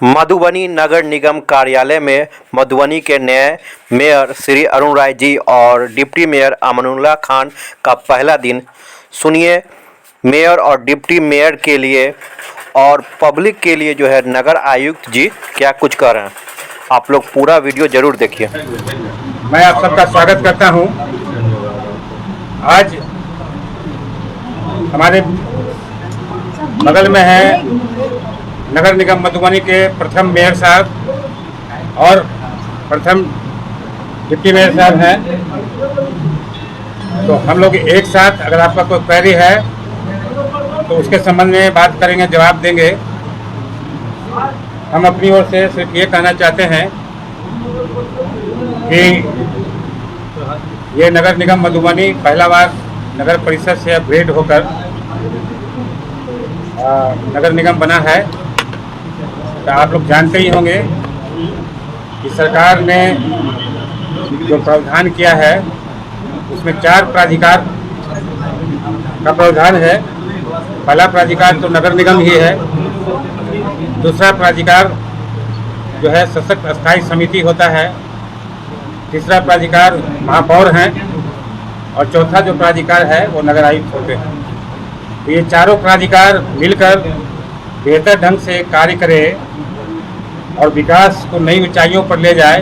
मधुबनी नगर निगम कार्यालय में मधुबनी के नए मेयर श्री अरुण राय जी और डिप्टी मेयर अमानुल्लाह खान का पहला दिन। सुनिए मेयर और डिप्टी मेयर के लिए और पब्लिक के लिए जो है नगर आयुक्त जी क्या कुछ कह रहे हैं। आप लोग पूरा वीडियो जरूर देखिए। मैं आप सबका स्वागत करता हूं। आज हमारे बगल में है नगर निगम मधुबनी के प्रथम मेयर साहब और प्रथम डिप्टी मेयर साहब हैं। तो हम लोग एक साथ, अगर आपका कोई क्वेरी है तो उसके संबंध में बात करेंगे, जवाब देंगे। हम अपनी ओर से सिर्फ ये कहना चाहते हैं कि ये नगर निगम मधुबनी पहला बार नगर परिषद से अपग्रेड होकर नगर निगम बना है। तो आप लोग जानते ही होंगे कि सरकार ने जो प्रावधान किया है उसमें 4 प्राधिकार का प्रावधान है। पहला प्राधिकार तो नगर निगम ही है, दूसरा प्राधिकार जो है सशक्त स्थायी समिति होता है, तीसरा प्राधिकार महापौर हैं और चौथा जो प्राधिकार है वो नगर आयुक्त होते हैं। तो ये चारों प्राधिकार मिलकर बेहतर ढंग से कार्य करे और विकास को नई ऊंचाइयों पर ले जाए,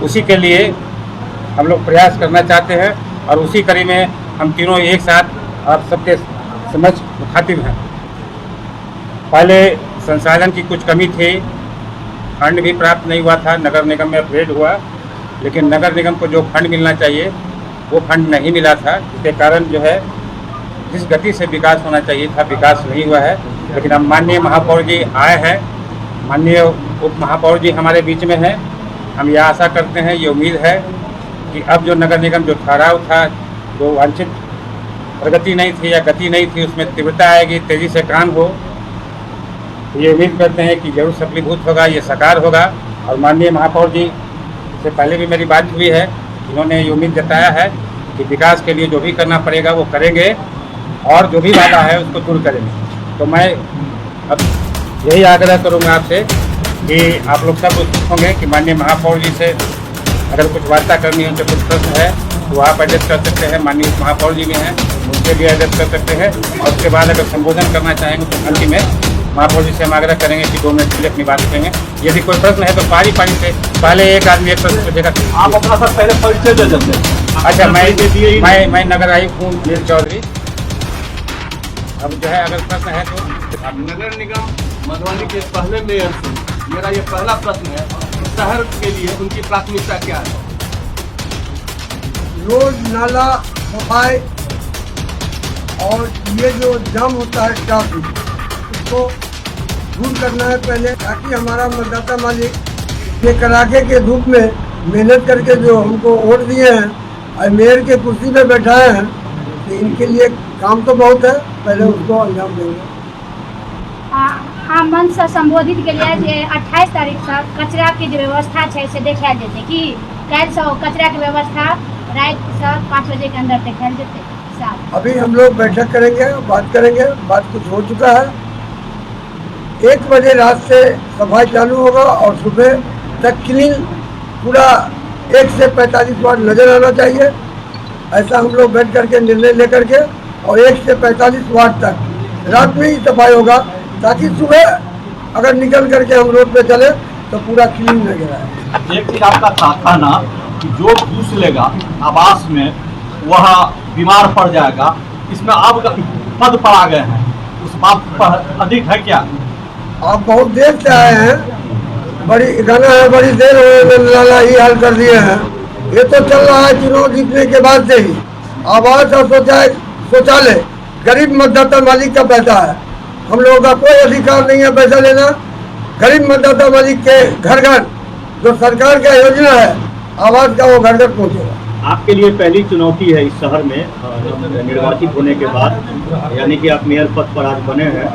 उसी के लिए हम लोग प्रयास करना चाहते हैं और उसी कड़ी में हम तीनों एक साथ आप सबके समझ मुखातिब हैं। पहले संसाधन की कुछ कमी थी, फंड भी प्राप्त नहीं हुआ था, नगर निगम में अपग्रेड हुआ, लेकिन नगर निगम को जो फंड मिलना चाहिए वो फंड नहीं मिला था। इसके कारण जो है जिस गति से विकास होना चाहिए था विकास नहीं हुआ है। लेकिन अब माननीय महापौर जी आए हैं, माननीय उप महापौर जी हमारे बीच में हैं। हम ये आशा करते हैं, ये उम्मीद है कि अब जो नगर निगम जो ठहराव था, जो वांछित प्रगति नहीं थी या गति नहीं थी, उसमें तीव्रता आएगी, तेज़ी से काम हो। ये उम्मीद करते हैं कि जरूर सफलीभूत होगा, ये साकार होगा। और माननीय महापौर जी से पहले भी मेरी बात हुई है, इन्होंने ये उम्मीद जताया है कि विकास के लिए जो भी करना पड़ेगा वो करेंगे और जो भी वादा है उसको दूर करेंगे। तो मैं अब यही आग्रह करूँगा आपसे कि आप लोग सब उत्सुक होंगे कि माननीय महापौर जी से अगर कुछ वार्ता करनी हो, तो कुछ प्रश्न है तो आप एड्रेस कर सकते हैं। माननीय महापौर जी भी हैं, उनके भी एड्रेस कर सकते हैं। और उसके बाद अगर संबोधन करना चाहेंगे तो अंतिम में महापौर जी से हम आग्रह करेंगे कि 2 मिनट के लिए अपनी बात करेंगे। यदि कोई प्रश्न है तो पारी पारी से पहले एक आदमी एक प्रश्न पूछेगा। आप अपना सर पहले परिचय दे देते हैं। अच्छा, मैं नगर आयुक्त हूँ वीर चौधरी। अब जो है अगर प्रश्न है तो नगर निगम मधुबनी के पहले मेयर से मेरा ये पहला प्रश्न है, शहर के लिए उनकी प्राथमिकता क्या है? रोड नाला सफाई और ये जो जाम होता है ट्रैफिक, उसको दूर करना है पहले, ताकि हमारा मतदाता मालिक ये कड़ाके के धूप में मेहनत करके जो हमको वोट दिए हैं और मेयर के कुर्सी पे बैठाए हैं, तो इनके लिए काम तो बहुत है, पहले उसको अंजाम देंगे। मंच से संबोधित के लिए जे 28 तारीख से कचरा के जो व्यवस्था है से देखायल जेतै कि कल से कचरा के व्यवस्था रात से 5 बजे के अंदर देखायल जेतै। अभी हम लोग बैठक करेंगे, बात करेंगे, बात कुछ हो चुका है। 1 बजे रात से सफाई चालू होगा और सुबह तक क्लीन पूरा 1 से 45 वाट नजर आना चाहिए। ऐसा हम लोग बैठ करके निर्णय लेकर के, और 1 से 45 वाट तक रात में ही सफाई होगा, ताकि सुबह अगर निकल करके हम रोड पे चले तो पूरा क्लीन नजर आए। एक चीज आपका था ना कि जो घूस लेगा आवास में वह बीमार पड़ जाएगा, इसमें आप पद पर आ गए हैं, उस बात पर अधिक है क्या? आप बहुत देर से आए हैं, बड़ी गाना है, बड़ी देर लाला ही हाल कर दिए हैं। ये तो चल रहा है चुनाव जीतने के बाद से ही। आवास और शौचालय गरीब मतदाता मालिक का पैसा है, हम लोगों का कोई अधिकार नहीं है पैसा लेना। गरीब मतदाता मालिक के घर घर जो सरकार का योजना है आवास का, वो घर घर पहुँचेगा। आपके लिए पहली चुनौती है इस शहर में निर्वाचित होने के बाद, यानी कि आप मेयर पद पर आज बने हैं।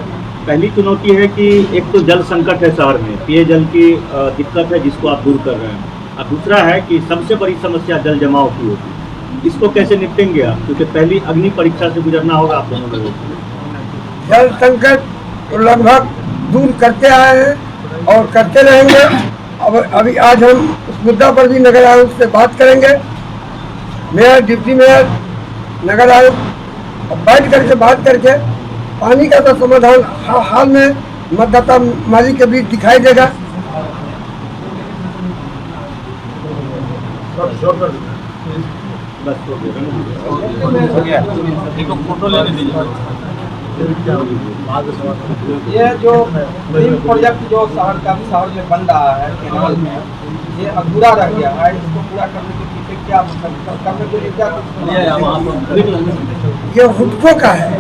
पहली चुनौती है कि एक तो जल संकट है शहर में, पेयजल की दिक्कत है जिसको आप दूर कर रहे हैं, और दूसरा है कि सबसे बड़ी समस्या जल जमाव की होती है। इसको कैसे निपटेंगे आप, क्योंकि पहली अग्नि परीक्षा से गुजरना होगा आप दोनों लोगों को। जल संकट तो लगभग दूर करते आए हैं, और करते रहेंगे। अब अभी आज हम उस मुद्दा पर भी नगर आयुक्त से बात करेंगे, मेयर, डिप्टी मेयर, नगर आयुक्त, और बैठ करके बात करके पानी का तो समाधान हाल में मतदाता मालिक के बीच दिखाई देगा। फोटो लेने दीजिए। ये जो ड्रीम प्रोजेक्ट जो शहर में बन रहा है केरल में, ये अधूरा रह गया है। इसको पूरा करने के पीछे क्या करने के लिए क्या ये हुड्को का है।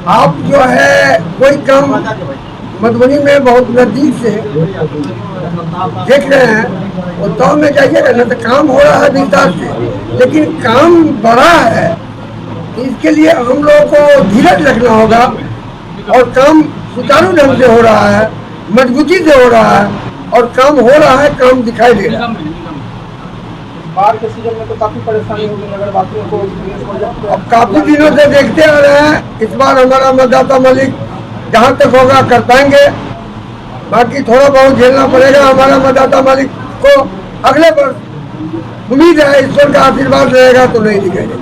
आप जो है कोई काम मधुबनी में बहुत नजदीक से देख रहे हैं, वो गाँव में जाइएगा ना तो काम हो रहा है विस्तार से, लेकिन काम बड़ा है। इसके लिए हम लोगों को धीरज रखना होगा और काम सुचारू ढंग से हो रहा है, मजबूती से हो रहा है और काम हो रहा है, काम दिखाई दे रहा है। बाढ़ के सीजन में तो काफी परेशानी होगी नगरवासियों को। अब काफी दिनों से देखते आ रहे हैं, इस बार हमारा मतदाता मालिक जहाँ तक होगा कर पाएंगे, बाकी थोड़ा बहुत झेलना पड़ेगा हमारा मतदाता मालिक को। अगले वर्ष उम्मीद है ईश्वर का आशीर्वाद रहेगा तो नहीं दिखेगा।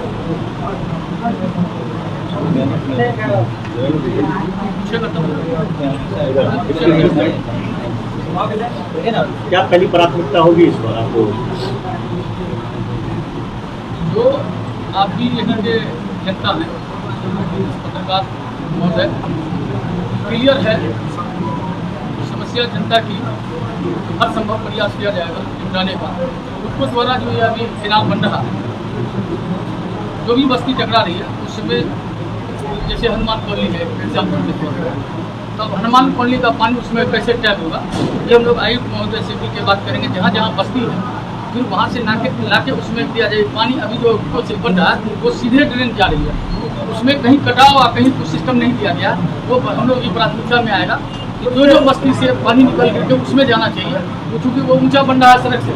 क्या पहली प्राथमिकता होगी इस बार आपको? जो आप भी यहाँ के जनता है, पत्रकार महोदय, क्लियर है समस्या जनता की, हर संभव प्रयास किया जाएगा निपटाने का। उसको द्वारा जो ये अभी चुनाव बन रहा है, जो भी बस्ती टकरा रही है उसमें जैसे हनुमान कॉलोनी है एग्जाम्पल के तौर पर, तो हनुमान कॉलोनी का पानी उसमें कैसे टैप होगा, ये हम लोग आयुक्त महोदय से मिल के बात करेंगे। जहाँ जहाँ बस्ती है फिर वहाँ से लाके उसमें दिया जाए पानी। अभी जो बन रहा है वो सीधे ड्रेन जा रही है, उसमें कहीं कटाव और कहीं कुछ सिस्टम नहीं दिया गया। वो हम लोग की प्राथमिकता में आएगा कि जो बस्ती से पानी निकल करके उसमें जाना चाहिए, वो चूँकि वो ऊंचा बन रहा है सड़क से,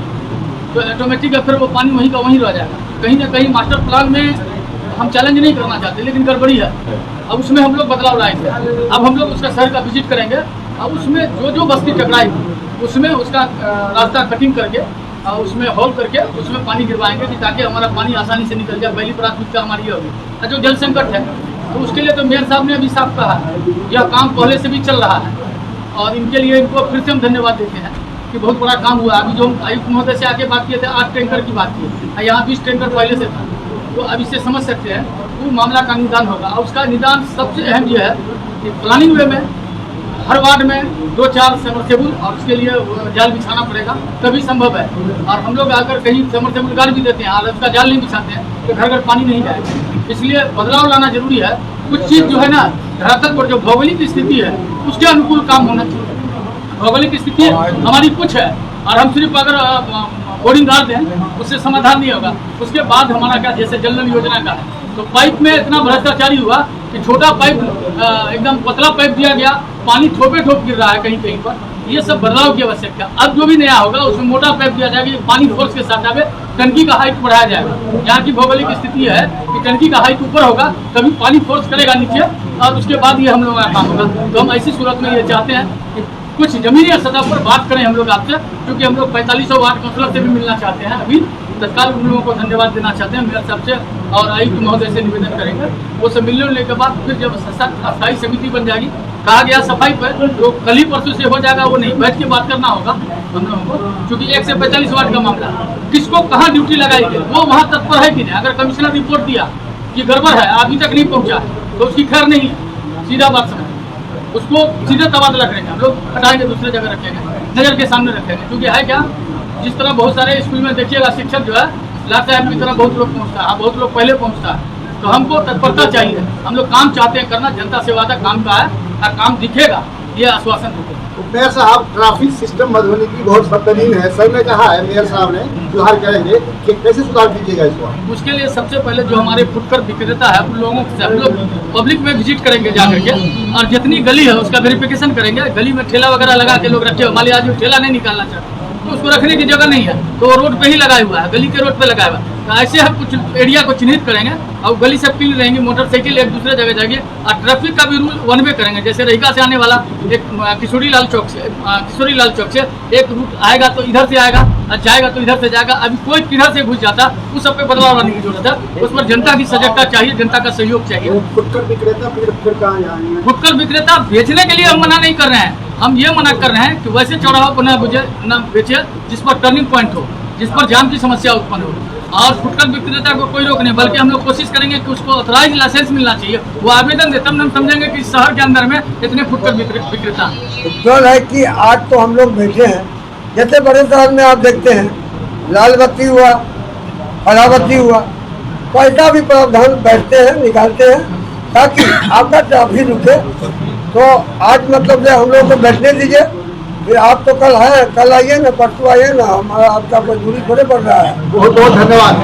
तो ऑटोमेटिक फिर वो पानी वहीं का वहीं रह जाएगा। कहीं ना कहीं मास्टर प्लान में हम चैलेंज नहीं करना चाहते, लेकिन गड़बड़ी है। अब उसमें हम लोग बदलाव लाए थे, अब हम लोग उसका शहर का विजिट करेंगे। अब उसमें जो बस्ती टकराई उसमें उसका रास्ता कटिंग करके उसमें होल करके उसमें पानी गिरवाएंगे कि ताकि हमारा पानी आसानी से निकल जाए। पहली प्राथमिकता हमारी ये होगी। जो जल संकट है तो उसके लिए तो मेयर साहब ने अभी साफ कहा है, यह काम पहले से भी चल रहा है और इनके लिए इनको फिर से हम धन्यवाद देते हैं कि बहुत बड़ा काम हुआ। अभी जो आयुक्त महोदय से आके बात किए थे 8 टैंकर की बात की, यहाँ 20 टैंकर पहले से था, तो अब इससे समझ सकते हैं वो मामला का निदान होगा। और उसका निदान सबसे अहम यह है कि प्लानिंग वे में हर वार्ड में 2-4 समरसेबुल और उसके लिए जाल बिछाना पड़ेगा, तभी संभव है। और हम लोग अगर कहीं समरसेबुल गाड़ भी देते हैं और उसका जाल नहीं बिछाते हैं तो घर घर पानी नहीं जाएगा। इसलिए बदलाव लाना जरूरी है। कुछ चीज़ जो है ना धरातल पर जो भौगोलिक स्थिति है उसके अनुकूल काम होना चाहिए। भौगोलिक स्थिति हमारी कुछ है और हम सिर्फ अगर बोरिंग डाल दें उससे समाधान नहीं होगा। उसके बाद हमारा क्या, जैसे जल नल योजना का है तो पाइप में इतना भ्रष्टाचारी हुआ कि छोटा पाइप एकदम पतला पाइप दिया गया, पानी ठोपे ठोप गिर रहा है कहीं कहीं पर। ये सब बदलाव की आवश्यकता। अब जो भी नया होगा उसमें मोटा पाइप दिया जाएगा, पानी फोर्स के साथ आगे टंकी का हाइट बढ़ाया जाएगा। यहाँ की भौगोलिक स्थिति है कि टंकी का हाइट ऊपर होगा तभी पानी फोर्स करेगा नीचे और उसके बाद ये हम लोगों का काम होगा। तो हम ऐसी सूरत में ये चाहते हैं कि कुछ जमीनी सतह पर बात करें हम लोग आपसे, क्योंकि हम लोग 4500 वार्ड काउंसिलर से भी मिलना चाहते हैं। अभी तत्काल उन लोगों को धन्यवाद देना चाहते हैं मेयर साहब से और आयुक्त महोदय से निवेदन करेंगे। वो सब मिलने के बाद फिर जब अस्थायी समिति बन जाएगी, कहा गया सफाई पर जो कल ही परसों से हो जाएगा वो नहीं, बैठ के बात करना होगा हम लोगों को, क्योंकि 1 से 45 वार्ड का मामला किसको कहाँ ड्यूटी लगाई गई वो वहाँ तत्पर है कि नहीं। अगर कमिश्नर रिपोर्ट दिया कि गड़बड़ है अभी तक नहीं पहुँचा तो उसकी खैर नहीं है, सीधा बात समझ उसको सीधे तबादला करेंगे, हम लोग हटाएंगे दूसरे जगह रखेंगे, नज़र के सामने रखेंगे। क्योंकि है क्या, जिस तरह बहुत सारे स्कूल में देखिएगा शिक्षक जो है लाल साहब की तरह बहुत लोग पहुँचता है, बहुत लोग पहले पहुँचता है। तो हमको तत्परता चाहिए, हम लोग काम चाहते हैं करना, जनता से वादा काम का है और काम दिखेगा, ये आश्वासन देते हैं। मेयर साहब, ट्रैफिक सिस्टम मधुबनी की बहुत बदतरीन है। सर ने कहा है मेयर साहब ने सुधार करेंगे, कि कैसे सुधार कीजिएगा इसको? उसके लिए सबसे पहले जो हमारे फुटकर विक्रेता है उन लोगों से हम लोग पब्लिक में विजिट करेंगे जाकर के, और जितनी गली है उसका वेरिफिकेशन करेंगे। गली में ठेला वगैरह लगा के लोग रखे, मान लीजिए आज ठेला नहीं निकालना चाहते तो उसको रखने की जगह नहीं है, तो वो रोड पे ही लगाया हुआ है, गली के रोड पे लगाया हुआ है। तो ऐसे हम कुछ एरिया को चिन्हित करेंगे और गली से पील रहेंगे, मोटरसाइकिल एक दूसरे जगह जाएगी और ट्रैफिक का भी रूल वन वे करेंगे। जैसे रहीका से आने वाला एक किशोरी लाल चौक से एक रूट आएगा तो इधर से आएगा और जाएगा तो इधर से जाएगा। अभी कोई किधर से घुस जाता, उस सब पे बदलाव लाने की जरूरत है। उस पर जनता की सजगता चाहिए, जनता का सहयोग चाहिए। फुटकर विक्रेता फिर कहाँ जाएंगे? फुटकर विक्रेता बेचने के लिए हम मना नहीं कर रहे हैं, हम ये मना कर रहे हैं कि वैसे चौराहा पर न बेचे जिस पर टर्निंग पॉइंट हो, जिस पर जाम की समस्या उत्पन्न हो। और फुटकर विक्रेता को कोई रोक नहीं, बल्कि हम लोग कोशिश करेंगे कि उसको ऑथराइज लाइसेंस मिलना चाहिए। वो आवेदन दे, तब हम समझेंगे कि शहर के अंदर में इतने फुटकर विक्रेता हैं। उज्ज्वल है कि आज तो हम लोग बैठे हैं, जैसे बड़े शहर में आप देखते हैं लाल बत्ती हुआ, हरा बत्ती हुआ, तो ऐसा भी प्रावधान बैठते हैं, निकालते हैं ताकि आपका ट्रैफिक रुके। तो आज मतलब जो हम लोग को बैठने दीजिए, फिर आप तो कल है, कल आइए ना, परसों आइए ना, हमारा आपका कोई दूरी थोड़े पड़ रहा है। बहुत बहुत धन्यवाद।